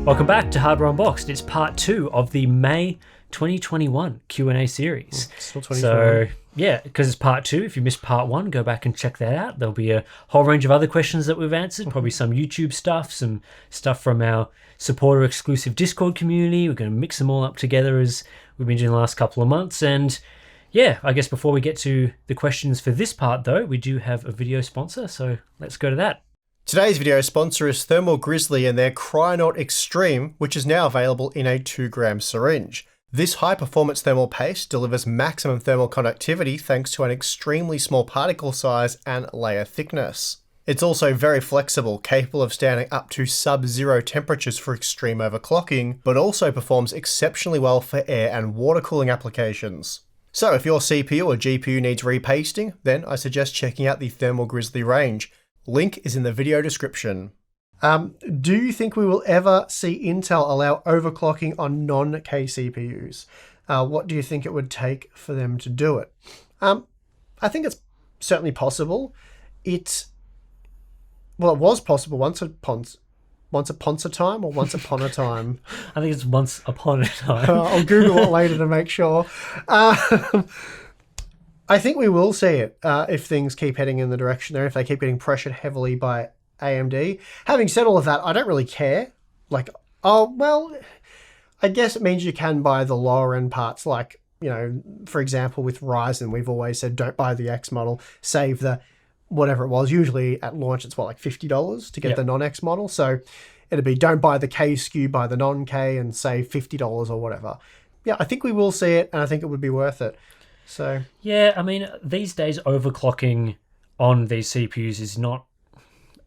Welcome back to Hardware Unboxed. It's part 2 of the May 2021 Q&A series. Still 2021. So, yeah, because it's part 2. If you missed part 1, go back and check that out. There'll be a whole range of other questions that we've answered, probably some YouTube stuff, some stuff from our supporter-exclusive Discord community. We're going to mix them all up together as we've been doing the last couple of months. And, yeah, I guess before we get to the questions for this part, though, we do have a video sponsor, so let's go to that. Today's video sponsor is Thermal Grizzly and their Cryonaut Extreme, which is now available in a 2-gram syringe. This high-performance thermal paste delivers maximum thermal conductivity thanks to an extremely small particle size and layer thickness. It's also very flexible, capable of standing up to sub-zero temperatures for extreme overclocking, but also performs exceptionally well for air and water cooling applications. So if your CPU or GPU needs repasting, then I suggest checking out the Thermal Grizzly range. Link is in the video description. Do you think we will ever see Intel allow overclocking on non-K CPUs? What do you think it would take for them to do it? I think it's certainly possible. It was possible once upon a time or once upon a time. I think it's once upon a time. I'll Google it later to make sure. I think we will see it if things keep heading in the direction there, if they keep getting pressured heavily by AMD. Having said all of that, I don't really care. Like, I guess it means you can buy the lower end parts. Like, you know, for example, with Ryzen, we've always said don't buy the X model, save the whatever it was. Usually at launch, it's like $50 to get the non-X model. So it'd be don't buy the K SKU, buy the non-K and save $50 or whatever. Yeah, I think we will see it, and I think it would be worth it. So yeah, I mean, these days overclocking on these CPUs is not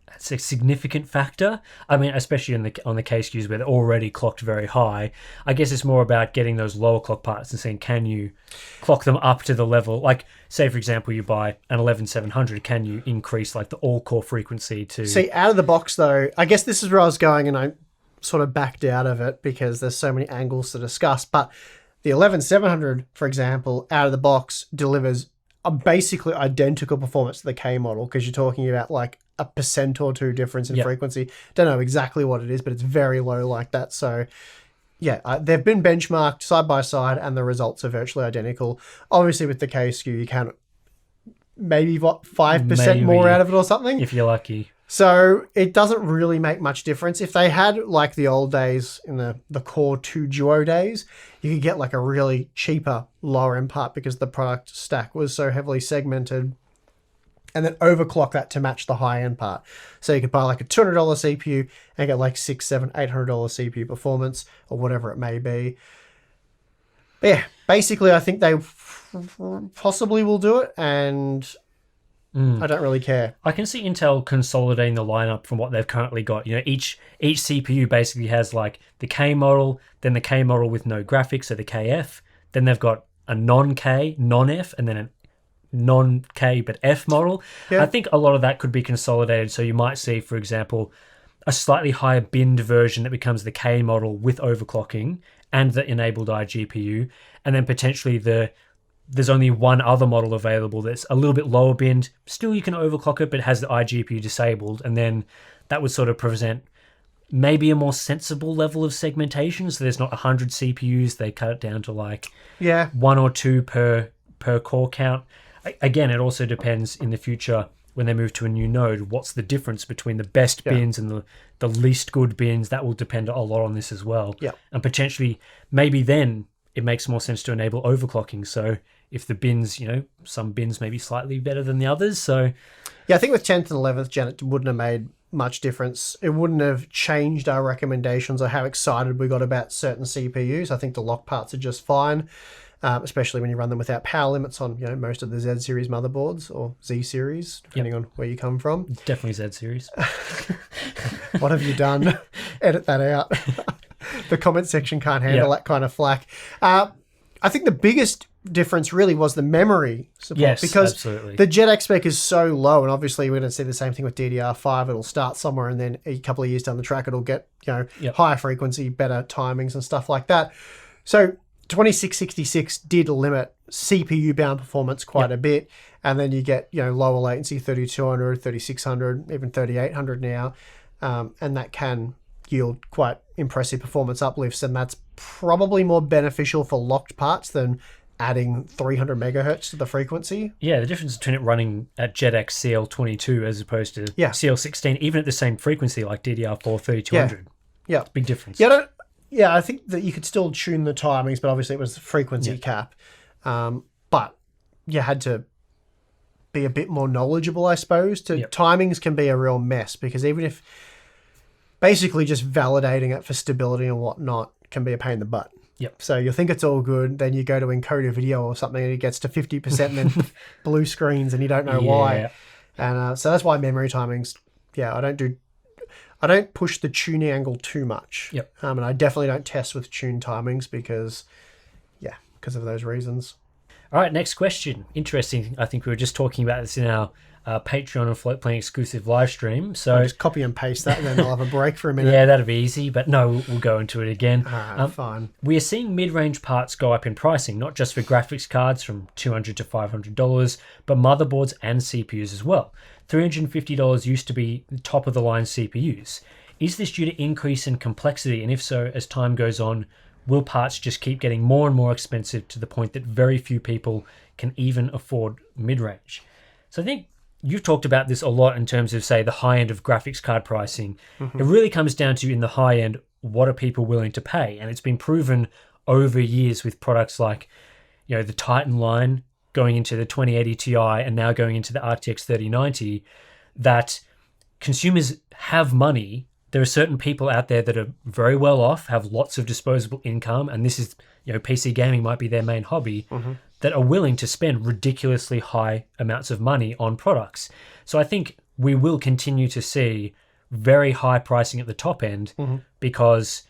a significant factor. I mean, especially on the K SKUs where they're already clocked very high. I guess it's more about getting those lower clock parts and saying, can you clock them up to the level? Like, say for example, you buy an 11700, can you increase like the all-core frequency to? See, out of the box though, I guess this is where I was going, and I sort of backed out of it because there's so many angles to discuss, but the 11700, for example, out of the box delivers a basically identical performance to the K model because you're talking about like a % or 2 difference in frequency. Don't know exactly what it is, but it's very low like that. So yeah, they've been benchmarked side by side and the results are virtually identical. Obviously with the K SKU, you can maybe 5% more out of it or something. If you're lucky. So it doesn't really make much difference. If they had like the old days in the Core 2 Duo days, you could get like a really cheaper lower end part because the product stack was so heavily segmented, and then overclock that to match the high end part. So you could buy like a $200 CPU and get like $600, $700, $800 CPU performance or whatever it may be. But yeah, basically I think they possibly will do it, and I don't really care. I can see Intel consolidating the lineup from what they've currently got. You know, each CPU basically has like the K model, then the K model with no graphics, so the KF. Then they've got a non-K, non-F, and then a non-K but F model. Yeah. I think a lot of that could be consolidated. So you might see, for example, a slightly higher binned version that becomes the K model with overclocking and the enabled iGPU, and then potentially there's only one other model available that's a little bit lower binned. Still, you can overclock it, but it has the iGPU disabled. And then that would sort of present maybe a more sensible level of segmentation. So there's not 100 CPUs. They cut it down to like 1 or 2 per core count. Again, it also depends in the future when they move to a new node, what's the difference between the best bins and the least good bins. That will depend a lot on this as well. Yeah. And potentially, maybe then it makes more sense to enable overclocking. So if the bins, you know, some bins may be slightly better than the others. So yeah, I think with 10th and 11th gen, it wouldn't have made much difference. It wouldn't have changed our recommendations or how excited we got about certain CPUs. I think the lock parts are just fine, especially when you run them without power limits on, you know, most of the Z series motherboards or Z series, depending on where you come from. Definitely Z series. What have you done? Edit that out. The comment section can't handle that kind of flack. I think the biggest difference really was the memory support, because absolutely. The JetX spec is so low, and obviously we're going to see the same thing with DDR5. It'll start somewhere, and then a couple of years down the track, it'll get, you know, higher frequency, better timings and stuff like that. So 2666 did limit CPU bound performance quite a bit, and then you get, you know, lower latency, 3200, 3600, even 3800 now, and that can yield quite impressive performance uplifts, and that's probably more beneficial for locked parts than adding 300 megahertz to the frequency. Yeah, the difference between it running at JetX CL22 as opposed to Yeah. CL16, even at the same frequency like DDR4 3200. Yeah. Big difference. Yeah, I think that you could still tune the timings, but obviously it was the frequency cap. But you had to be a bit more knowledgeable, I suppose. Timings can be a real mess, because even if basically just validating it for stability and whatnot can be a pain in the butt. Yep. So you think it's all good, then you go to encode a video or something and it gets to 50% and then blue screens and you don't know why. And so that's why memory timings, I don't push the tuning angle too much. Yep. And I definitely don't test with tune timings because of those reasons. All right, next question. Interesting. I think we were just talking about this in our Patreon and Float Plane exclusive live stream. So I'll just copy and paste that and then I'll have a break for a minute. Yeah, that'd be easy. But no, we'll go into it again. Fine. We are seeing mid-range parts go up in pricing, not just for graphics cards from $200 to $500, but motherboards and CPUs as well. $350 used to be the top-of-the-line CPUs. Is this due to increase in complexity? And if so, as time goes on, will parts just keep getting more and more expensive to the point that very few people can even afford mid-range? So I think you've talked about this a lot in terms of, say, the high end of graphics card pricing. It really comes down to, in the high end, what are people willing to pay? And it's been proven over years with products like, the Titan line going into the 2080 Ti and now going into the RTX 3090, that consumers have money. There are certain people out there that are very well off, have lots of disposable income, and this is, PC gaming might be their main hobby, that are willing to spend ridiculously high amounts of money on products. So I think we will continue to see very high pricing at the top end because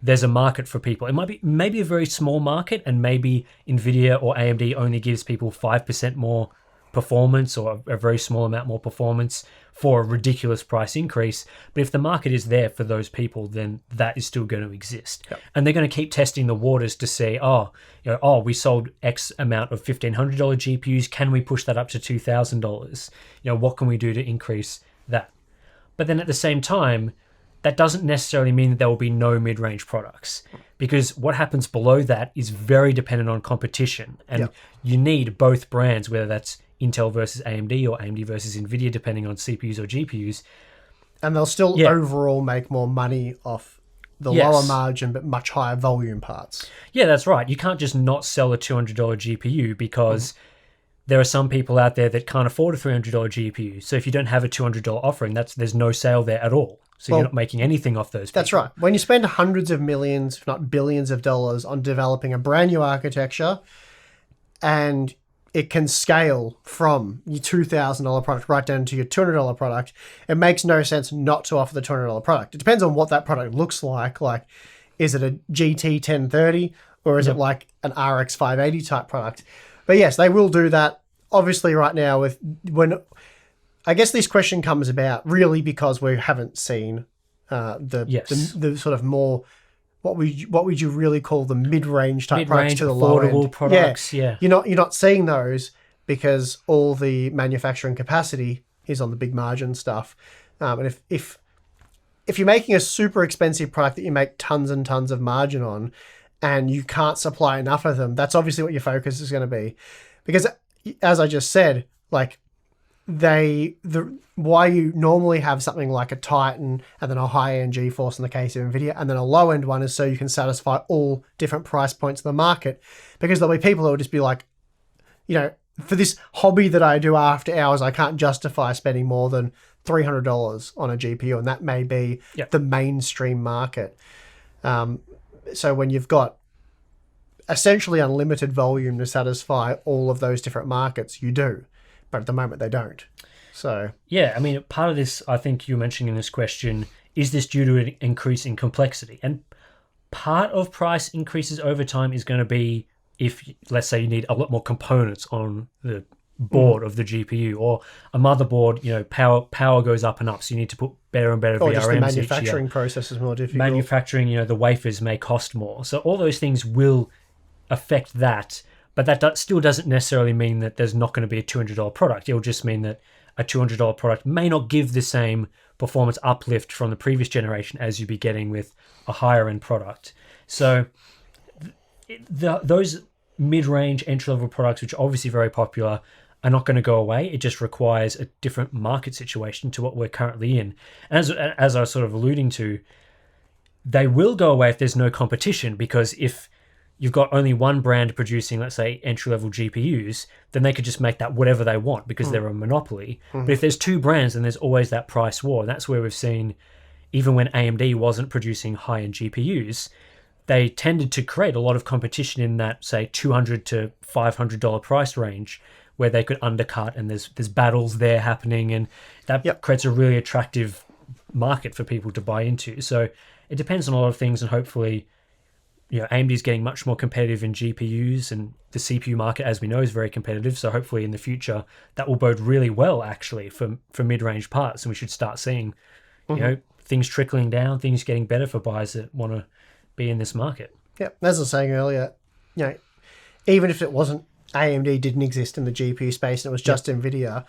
there's a market for people. It might be maybe a very small market, and maybe Nvidia or AMD only gives people 5% more performance or a very small amount more performance for a ridiculous price increase. But if the market is there for those people, then that is still going to exist. Yep. And they're going to keep testing the waters to say, we sold X amount of $1,500 GPUs. Can we push that up to $2,000? What can we do to increase that? But then at the same time, that doesn't necessarily mean that there will be no mid-range products, because what happens below that is very dependent on competition. And you need both brands, whether that's Intel versus AMD or AMD versus Nvidia, depending on CPUs or GPUs. And they'll still overall make more money off the lower margin but much higher volume parts. Yeah, that's right. You can't just not sell a $200 GPU because there are some people out there that can't afford a $300 GPU. So if you don't have a $200 offering, there's no sale there at all. So you're not making anything off those people. That's right. When you spend hundreds of millions, if not billions of dollars on developing a brand new architecture, and it can scale from your $2,000 product right down to your $200 product, it makes no sense not to offer the $200 product. It depends on what that product looks like. Like, is it a GT 1030 or is it like an RX 580 type product? But yes, they will do that. Obviously right now I guess this question comes about really because we haven't seen the sort of more, what would you really call the mid-range type products to the low end? Affordable products, yeah. You're not seeing those because all the manufacturing capacity is on the big margin stuff. And if you're making a super expensive product that you make tons and tons of margin on, and you can't supply enough of them, that's obviously what your focus is going to be. Because as I just said, like, why you normally have something like a Titan and then a high-end GeForce in the case of NVIDIA, and then a low-end one is so you can satisfy all different price points of the market. Because there'll be people who will just be like, for this hobby that I do after hours, I can't justify spending more than $300 on a GPU, and that may be the mainstream market. So when you've got essentially unlimited volume to satisfy all of those different markets, you do. But at the moment, they don't. So yeah, I mean, part of this, I think you're mentioning in this question, is this due to an increase in complexity? And part of price increases over time is going to be if, let's say, you need a lot more components on the board of the GPU, or a motherboard, power goes up and up, so you need to put better and better VRMs. Or just the manufacturing process is more difficult. Manufacturing, the wafers may cost more. So all those things will affect that. But that still doesn't necessarily mean that there's not going to be a $200 product. It'll just mean that a $200 product may not give the same performance uplift from the previous generation as you'd be getting with a higher end product. So those mid-range entry-level products, which are obviously very popular, are not going to go away. It just requires a different market situation to what we're currently in. As I was sort of alluding to, they will go away if there's no competition, because if you've got only one brand producing, let's say, entry-level GPUs, then they could just make that whatever they want because they're a monopoly. But if there's two brands, then there's always that price war. And that's where we've seen, even when AMD wasn't producing high-end GPUs, they tended to create a lot of competition in that, say, $200 to $500 price range, where they could undercut, and there's battles there happening, and that creates a really attractive market for people to buy into. So it depends on a lot of things, and hopefully, AMD is getting much more competitive in GPUs, and the CPU market, as we know, is very competitive. So hopefully in the future, that will bode really well, actually, for mid-range parts, and we should start seeing, things trickling down, things getting better for buyers that want to be in this market. Yeah, as I was saying earlier, even if it wasn't AMD didn't exist in the GPU space and it was just NVIDIA,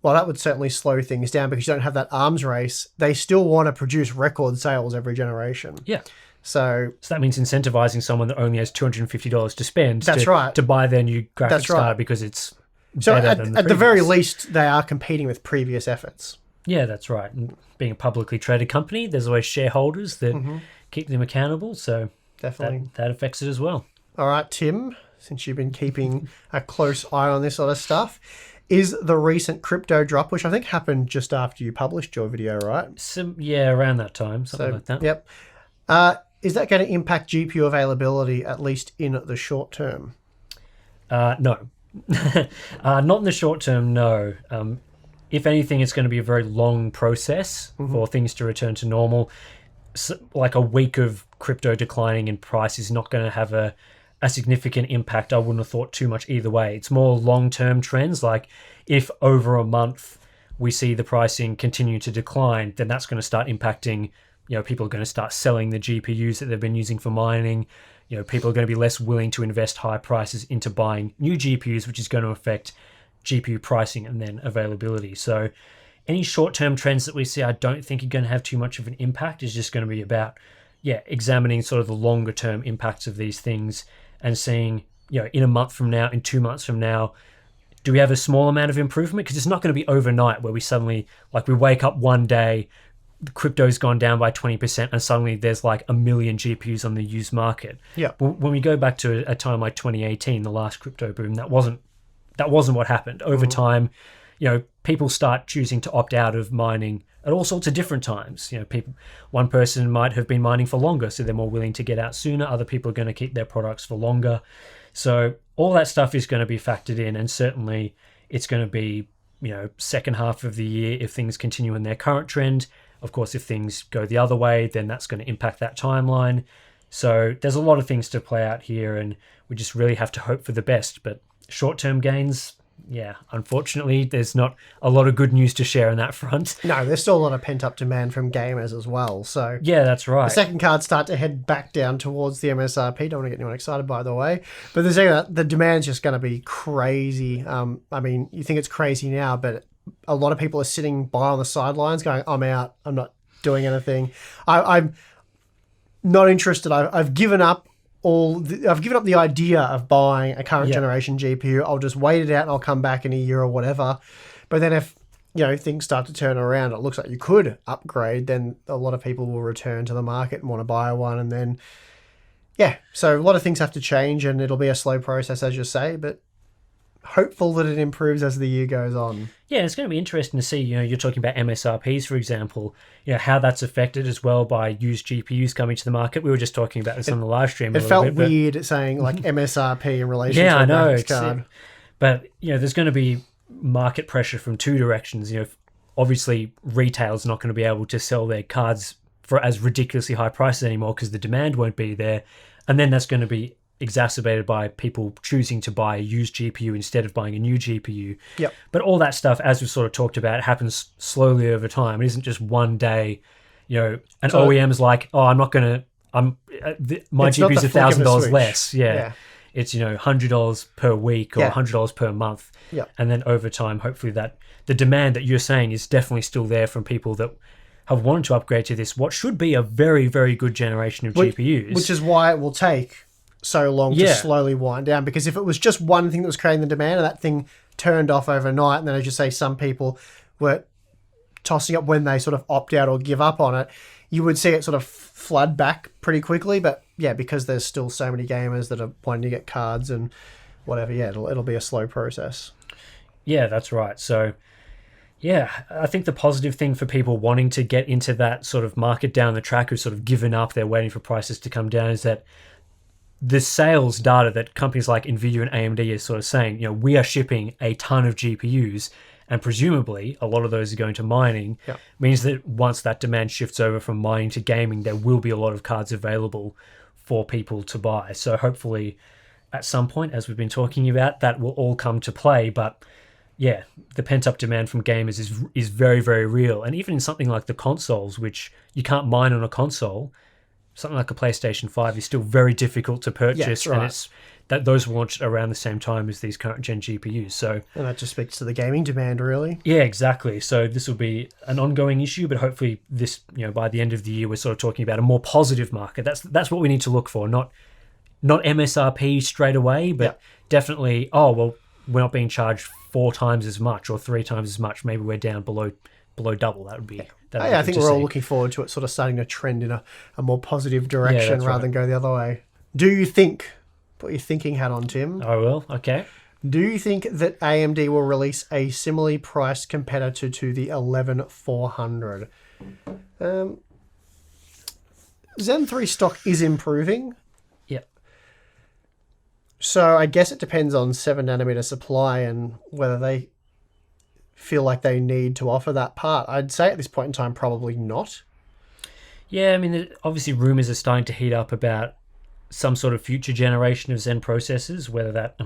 well, that would certainly slow things down because you don't have that arms race. They still want to produce record sales every generation. Yeah. So that means incentivizing someone that only has $250 to spend right. to buy their new graphics card because it's better than at the very least, they are competing with previous efforts. Yeah, that's right. And being a publicly traded company, there's always shareholders that keep them accountable. So definitely that affects it as well. All right, Tim, since you've been keeping a close eye on this sort of stuff, is the recent crypto drop, which I think happened just after you published your video, right? Around that time, something like that. Yep. Is that going to impact GPU availability, at least in the short term? No. Not in the short term, no. If anything, it's going to be a very long process for things to return to normal. So, like a week of crypto declining in price is not going to have a significant impact. I wouldn't have thought too much either way. It's more long-term trends. Like if over a month we see the pricing continue to decline, then that's going to start impacting, people are going to start selling the GPUs that they've been using for mining. People are going to be less willing to invest high prices into buying new GPUs, which is going to affect GPU pricing and then availability. So any short-term trends that we see, I don't think are going to have too much of an impact. It's just going to be about, examining sort of the longer-term impacts of these things and seeing, in a month from now, in 2 months from now, do we have a small amount of improvement? Because it's not going to be overnight where we suddenly, we wake up one day, the crypto's gone down by 20% and suddenly there's like 1 million GPUs on the used market. Yeah. When we go back to a time like 2018, the last crypto boom, that wasn't what happened. Over time, people start choosing to opt out of mining at all sorts of different times. One person might have been mining for longer, so they're more willing to get out sooner. Other people are going to keep their products for longer. So all that stuff is going to be factored in, and certainly it's going to be, second half of the year if things continue in their current trend. Of course, if things go the other way, then that's going to impact that timeline. So there's a lot of things to play out here, and we just really have to hope for the best. But short-term gains, unfortunately, there's not a lot of good news to share on that front. No, there's still a lot of pent-up demand from gamers as well. So yeah, that's right. The second cards start to head back down towards the MSRP. Don't want to get anyone excited, by the way. But the demand's just going to be crazy. You think it's crazy now, but a lot of people are sitting by on the sidelines going, I'm out. I'm not doing anything. I'm not interested. I've given up. I've given up the idea of buying a current generation GPU. I'll just wait it out and I'll come back in a year or whatever. But then if things start to turn around, it looks like you could upgrade, then a lot of people will return to the market and want to buy one. And then so a lot of things have to change, and it'll be a slow process, as you say, but hopeful that it improves as the year goes on. Yeah, it's going to be interesting to see, you're talking about MSRPs, for example, how that's affected as well by used GPUs coming to the market. We were just talking about this on the live stream. It felt weird saying like MSRP in relation to a graphics card. But, there's going to be market pressure from two directions. Obviously retail's not going to be able to sell their cards for as ridiculously high prices anymore because the demand won't be there. And then that's going to be exacerbated by people choosing to buy a used GPU instead of buying a new GPU. Yep. But all that stuff, as we've sort of talked about, happens slowly over time. It isn't just one day, OEM's like, oh, I'm not going to, my GPU's $1,000 less. Yeah. It's, $100 per week or $100 per month. Yep. And then over time, hopefully that the demand that you're saying is definitely still there from people that have wanted to upgrade to this, what should be a very, very good generation of GPUs. Which is why it will take so long to slowly wind down. Because if it was just one thing that was creating the demand and that thing turned off overnight, and then as you say, some people were tossing up when they sort of opt out or give up on it, you would see it sort of flood back pretty quickly. But yeah, because there's still so many gamers that are wanting to get cards and whatever, yeah, it'll be a slow process. Yeah, that's right. So yeah, I think the positive thing for people wanting to get into that sort of market down the track who've sort of given up, they're waiting for prices to come down, is that the sales data that companies like Nvidia and AMD are sort of saying, we are shipping a ton of GPUs, and presumably a lot of those are going to mining, means that once that demand shifts over from mining to gaming, there will be a lot of cards available for people to buy. So hopefully at some point, as we've been talking about, that will all come to play. But yeah, the pent-up demand from gamers is very, very real. And even in something like the consoles, which you can't mine on a console, something like a PlayStation 5 is still very difficult to purchase, and it's that those were launched around the same time as these current gen GPUs. So, and that just speaks to the gaming demand, really. Yeah, exactly. So this will be an ongoing issue, but hopefully this, by the end of the year, we're sort of talking about a more positive market. That's what we need to look for, not MSRP straight away, but definitely, we're not being charged 4 times as much or 3 times as much. Maybe we're down below double. That would be. I think we're all looking forward to it sort of starting to trend in a more positive direction rather than go the other way. Do you think, put your thinking hat on, Tim. I will, okay. Do you think that AMD will release a similarly priced competitor to the 11400? Zen 3 stock is improving. Yep. So I guess it depends on 7nm supply and whether they feel like they need to offer that part. I'd say at this point in time, probably not. Yeah, I mean, obviously rumours are starting to heat up about some sort of future generation of Zen processors, whether that,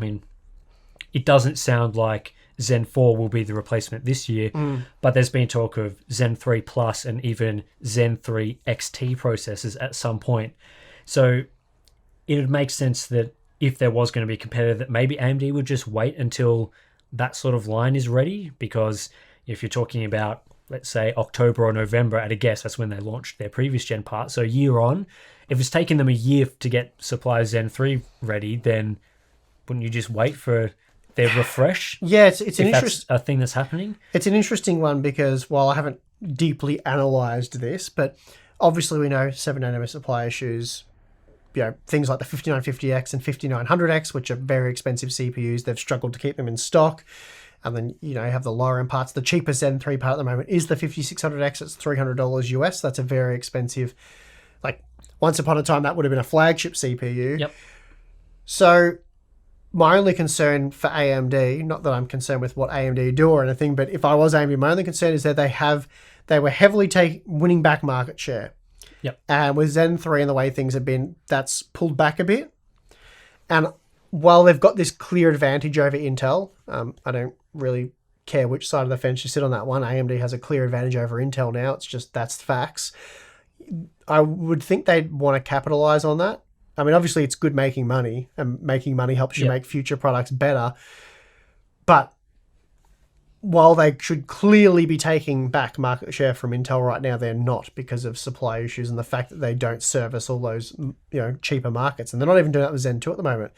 it doesn't sound like Zen 4 will be the replacement this year, but there's been talk of Zen 3 Plus and even Zen 3 XT processors at some point. So it would make sense that if there was going to be a competitor, that maybe AMD would just wait until that sort of line is ready, because if you're talking about, let's say, October or November, at a guess, that's when they launched their previous gen part. So a year on, if it's taken them a year to get supply Zen 3 ready, then wouldn't you just wait for their refresh? Yeah, it's an a thing that's happening. It's an interesting one because while I haven't deeply analysed this, but obviously we know 7nm supply issues. Things like the 5950X and 5900X, which are very expensive CPUs, they've struggled to keep them in stock. And then, you have the lower end parts. The cheapest Zen 3 part at the moment is the 5600X. It's $300 US. That's a very expensive, once upon a time, that would have been a flagship CPU. Yep. So my only concern for AMD, not that I'm concerned with what AMD do or anything, but if I was AMD, my only concern is that they were heavily winning back market share. Yep. And with Zen 3 and the way things have been, that's pulled back a bit. And while they've got this clear advantage over Intel, I don't really care which side of the fence you sit on that one. AMD has a clear advantage over Intel now. It's just, that's facts. I would think they'd want to capitalize on that. Obviously it's good making money, and making money helps you make future products better. But while they should clearly be taking back market share from Intel right now, they're not, because of supply issues and the fact that they don't service all those cheaper markets. And they're not even doing that with Zen 2 at the moment,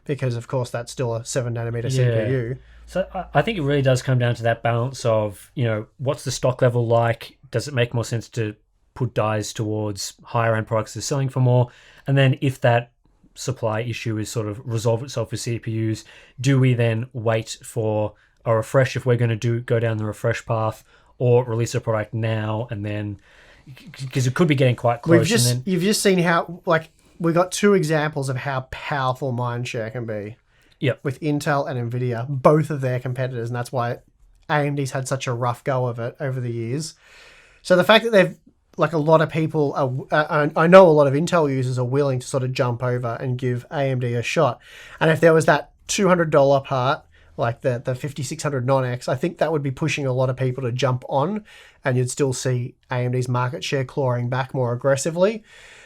because of course that's still a 7nm CPU. So I think it really does come down to that balance of, what's the stock level like? Does it make more sense to put dies towards higher end products that are selling for more? And then if that supply issue is sort of resolve itself with CPUs, do we then wait for a refresh if we're going to go down the refresh path, or release a product now and then, because it could be getting quite close. You've just seen how, we got 2 examples of how powerful mindshare can be. Yep. With Intel and Nvidia, both of their competitors, and that's why AMD's had such a rough go of it over the years. So the fact that they've, a lot of people, I know a lot of Intel users are willing to sort of jump over and give AMD a shot. And if there was that $200 part, like the 5600 Non-X, I think that would be pushing a lot of people to jump on, and you'd still see AMD's market share clawing back more aggressively.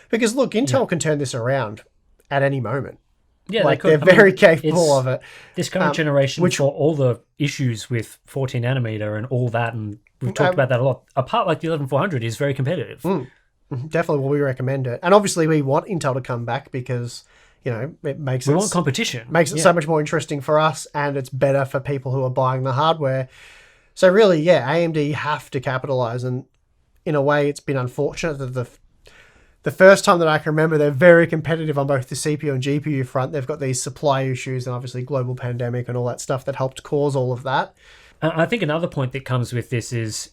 Because look, Intel can turn this around at any moment. Yeah, they're very capable of it. This current generation, for all the issues with 14nm and all that, and we've talked about that a lot. A part like the 11400 is very competitive. Definitely, well, we recommend it. And obviously we want Intel to come back because, it makes We want competition. Makes it so much more interesting for us, and it's better for people who are buying the hardware. So really, AMD have to capitalize, and in a way it's been unfortunate that the first time that I can remember, they're very competitive on both the CPU and GPU front. They've got these supply issues and obviously global pandemic and all that stuff that helped cause all of that. I think another point that comes with this is,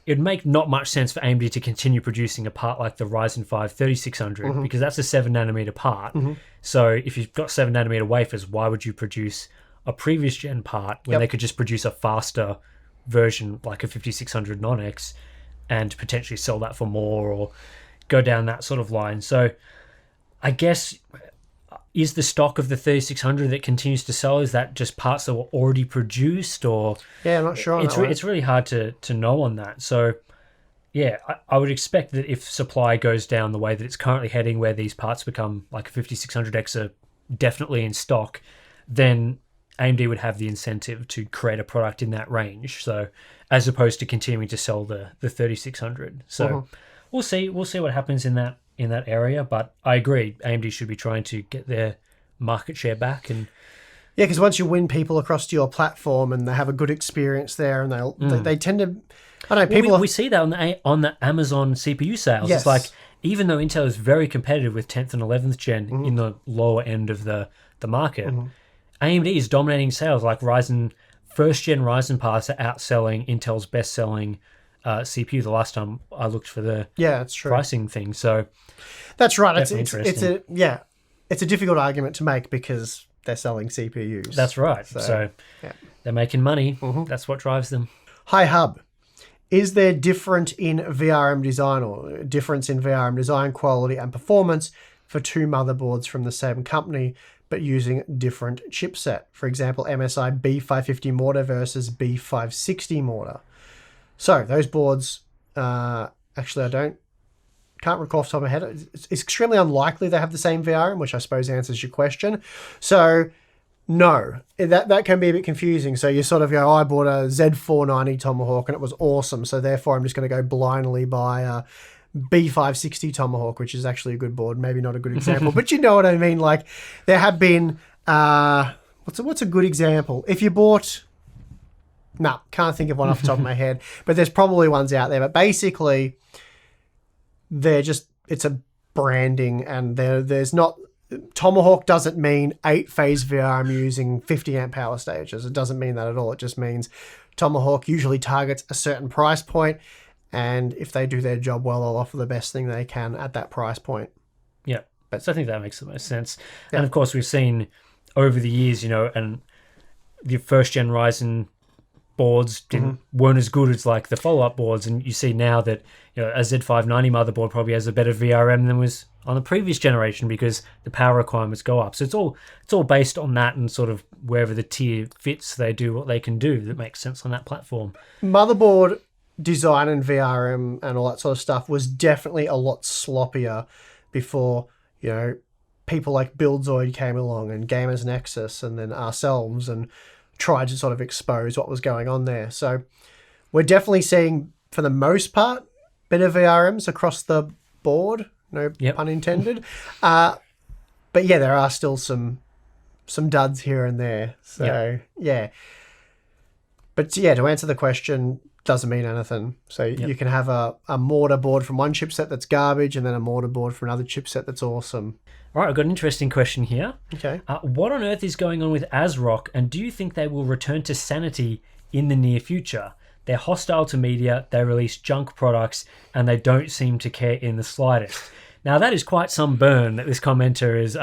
it'd make not much sense for AMD to continue producing a part like the Ryzen 5 3600 because that's a 7nm part. So if you've got 7nm wafers, why would you produce a previous gen part when they could just produce a faster version like a 5600 non-X and potentially sell that for more or go down that sort of line? So I guess, is the stock of the 3600 that continues to sell, is that just parts that were already produced, or I'm not sure on it's really hard to know on that. So I would expect that if supply goes down the way that it's currently heading, where these parts become like a 5600X are definitely in stock, then AMD would have the incentive to create a product in that range, so as opposed to continuing to sell the 3600. So we'll see what happens in that area, but I agree, AMD should be trying to get their market share back. And because once you win people across to your platform and they have a good experience there, and they tend to, I don't know, people we see that on the Amazon CPU sales. Yes. It's like, even though Intel is very competitive with 10th and 11th gen in the lower end of the market, AMD is dominating sales. Like first gen Ryzen parts are outselling Intel's best selling CPU the last time I looked for the that's true. pricing thing. So that's right. It's a difficult argument to make because they're selling CPUs. That's right. So they're making money. That's what drives them. Hi Hub, is there difference in VRM design or difference in VRM design quality and performance for two motherboards from the same company but using different chipset? For example, MSI B550 mortar versus B560 mortar. So those boards, actually I can't recall off the top of my head. It's extremely unlikely they have the same VRM, which I suppose answers your question. So no, that can be a bit confusing. So you sort of go, I bought a Z490 Tomahawk and it was awesome, so therefore I'm just going to go blindly buy a B560 Tomahawk, which is actually a good board. Maybe not a good example, but you know what I mean. Like there have been, what's a good example? If you bought... No, can't think of one off the top of my head, but there's probably ones out there. But basically, it's a branding, and there's not... Tomahawk doesn't mean 8-phase VRM using 50 amp power stages. It doesn't mean that at all. It just means Tomahawk usually targets a certain price point, and if they do their job well, they'll offer the best thing they can at that price point. Yeah, so I think that makes the most sense. Yeah. And of course, we've seen over the years, and the first gen Ryzen boards weren't as good as like the follow-up boards, and you see now that a Z590 motherboard probably has a better VRM than was on the previous generation because the power requirements go up. So it's all based on that, and sort of wherever the tier fits, they do what they can do that makes sense on that platform. Motherboard design and VRM and all that sort of stuff was definitely a lot sloppier before people like Buildzoid came along and Gamers Nexus and then ourselves and tried to sort of expose what was going on there. So we're definitely seeing, for the most part, better VRMs across the board. No pun intended. But yeah, there are still some duds here and there. So yeah. But yeah, to answer the question, doesn't mean anything. So you can have a mortar board from one chipset that's garbage and then a mortar board from another chipset that's awesome. All right, I've got an interesting question here. Okay. What on earth is going on with Asrock, and do you think they will return to sanity in the near future? They're hostile to media, they release junk products, and they don't seem to care in the slightest. Now, that is quite some burn that this commenter is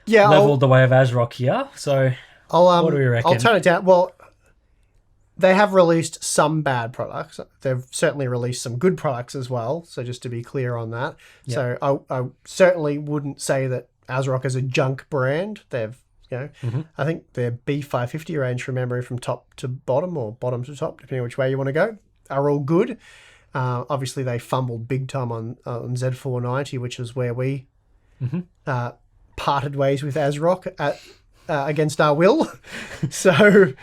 leveled the way of Asrock here. So, what do we reckon? I'll turn it down. Well, they have released some bad products. They've certainly released some good products as well. So just to be clear on that. Yep. So I certainly wouldn't say that Asrock is a junk brand. They've, I think their B550 range from memory from top to bottom or bottom to top, depending on which way you want to go, are all good. Obviously, they fumbled big time on Z490, which is where we parted ways with Asrock against our will. So...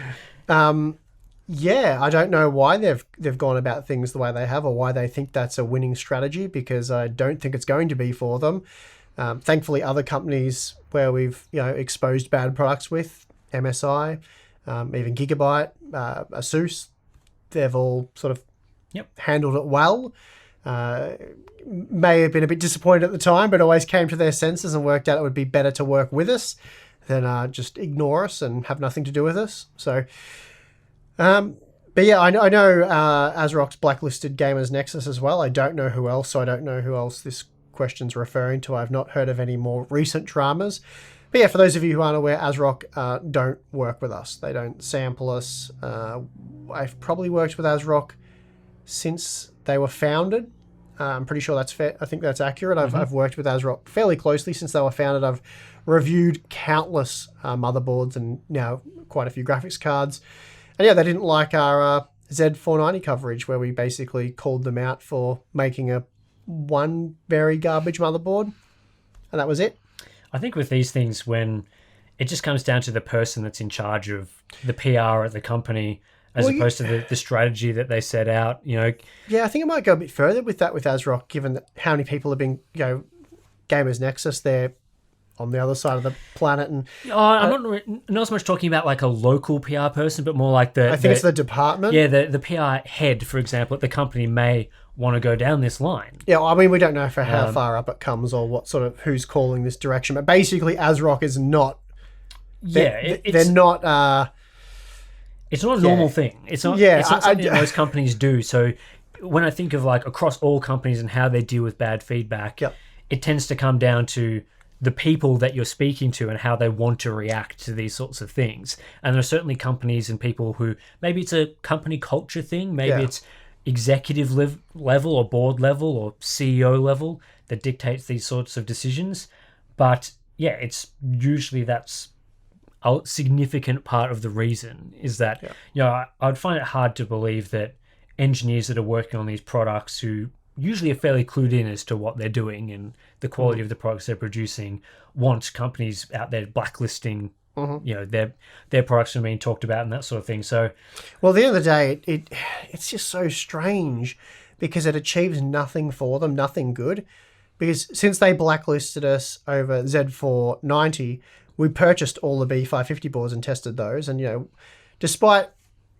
Yeah, I don't know why they've gone about things the way they have, or why they think that's a winning strategy, because I don't think it's going to be for them. Thankfully, other companies where we've exposed bad products with, MSI, even Gigabyte, Asus, they've all sort of handled it well. May have been a bit disappointed at the time, but always came to their senses and worked out it would be better to work with us than just ignore us and have nothing to do with us. So, but yeah, I know Asrock's blacklisted Gamers Nexus as well. I don't know who else, so I don't know who else this question's referring to. I've not heard of any more recent dramas. But yeah, for those of you who aren't aware, Asrock don't work with us. They don't sample us. I've probably worked with Asrock since they were founded. I'm pretty sure that's fair. I think that's accurate. I've worked with Asrock fairly closely since they were founded. I've reviewed countless motherboards and now quite a few graphics cards. And yeah, they didn't like our Z490 coverage, where we basically called them out for making one very garbage motherboard. And that was it. I think with these things, when it just comes down to the person that's in charge of the PR at the company, as opposed to the strategy that they set out, Yeah, I think it might go a bit further with that with Asrock, given that how many people have been, Gamers Nexus, they're on the other side of the planet. And I'm not so much talking about like a local PR person, but more like it's the department. Yeah, the PR head, for example, at the company may want to go down this line. Yeah, I mean, we don't know for how far up it comes or what sort of who's calling this direction, but basically Asrock is not. They're not. It's not a normal thing. It's not. Yeah, it's not something that most companies do. So when I think of like across all companies and how they deal with bad feedback, it tends to come down to the people that you're speaking to and how they want to react to these sorts of things. And there are certainly companies and people who maybe it's a company culture thing, maybe it's executive level or board level or CEO level that dictates these sorts of decisions. But yeah, it's usually that's a significant part of the reason is that, I'd find it hard to believe that engineers that are working on these products who usually are fairly clued in as to what they're doing and the quality of the products they're producing want companies out there blacklisting their products are being talked about and that sort of thing. So, well, at the end of the day, it's just so strange because it achieves nothing for them, nothing good. Because since they blacklisted us over Z490, we purchased all the B550 boards and tested those. And, despite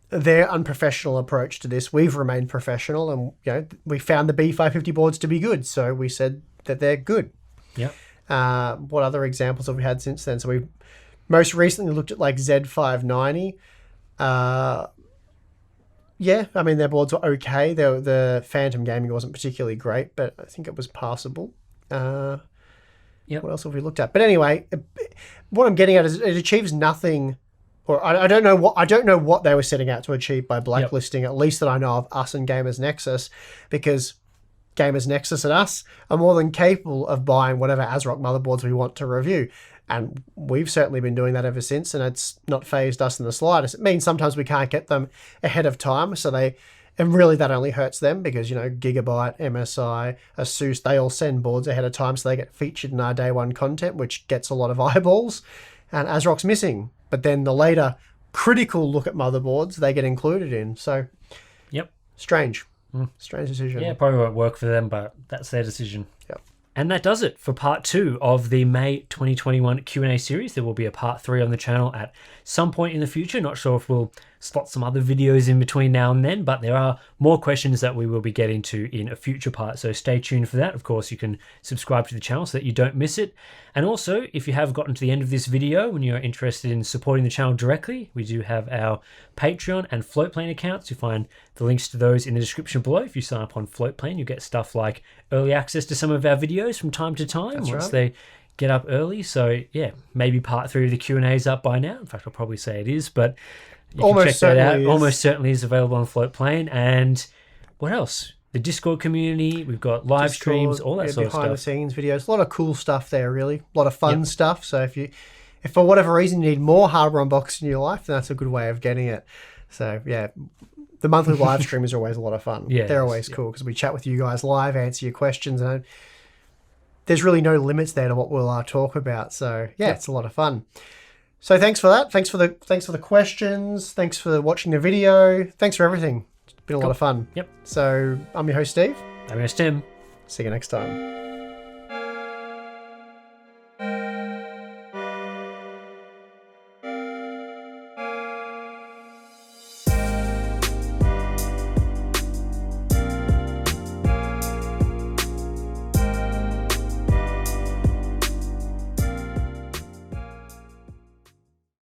their unprofessional approach to this, we've remained professional and, we found the B550 boards to be good. So we said that they're good. Yeah. What other examples have we had since then? So we most recently looked at like Z590. Yeah, I mean, their boards were okay. The Phantom Gaming wasn't particularly great, but I think it was passable. What else have we looked at? But anyway, what I'm getting at is it achieves nothing, or I don't know what they were setting out to achieve by blacklisting. At least that I know of us and Gamers Nexus, because Gamers Nexus and us are more than capable of buying whatever Asrock motherboards we want to review. And we've certainly been doing that ever since, and it's not phased us in the slightest. It means sometimes we can't get them ahead of time, and really that only hurts them because, Gigabyte, MSI, Asus, they all send boards ahead of time so they get featured in our day one content, which gets a lot of eyeballs, and Asrock's missing. But then the later critical look at motherboards, they get included in. So, strange. Strange decision. Yeah, probably won't work for them, but that's their decision. Yep. And that does it for part 2 of the May 2021 Q&A series. There will be a part 3 on the channel at some point in the future. Not sure if we'll slot some other videos in between now and then, but there are more questions that we will be getting to in a future part. So stay tuned for that. Of course, you can subscribe to the channel so that you don't miss it. And also, if you have gotten to the end of this video and you're interested in supporting the channel directly, we do have our Patreon and Floatplane accounts. You find the links to those in the description below. If you sign up on Floatplane, you get stuff like early access to some of our videos from time to time. That's once right. they get up early. So yeah, maybe part 3 of the Q&A is up by now. In fact, I'll probably say it is, but you can check that out. Almost certainly is available on Floatplane. And what else? The Discord community. We've got live streams, all that sort of stuff. Behind the scenes videos. A lot of cool stuff there, really. A lot of fun stuff. So if for whatever reason you need more hardware unboxing in your life, then that's a good way of getting it. So yeah, the monthly live stream is always a lot of fun. Yeah, they're always cool because we chat with you guys live, answer your questions, and there's really no limits there to what we'll talk about. So yeah, it's a lot of fun. So thanks for that. Thanks for the questions. Thanks for watching the video. Thanks for everything. It's been a lot of fun. Yep. So I'm your host, Steve. I'm your Tim. See you next time.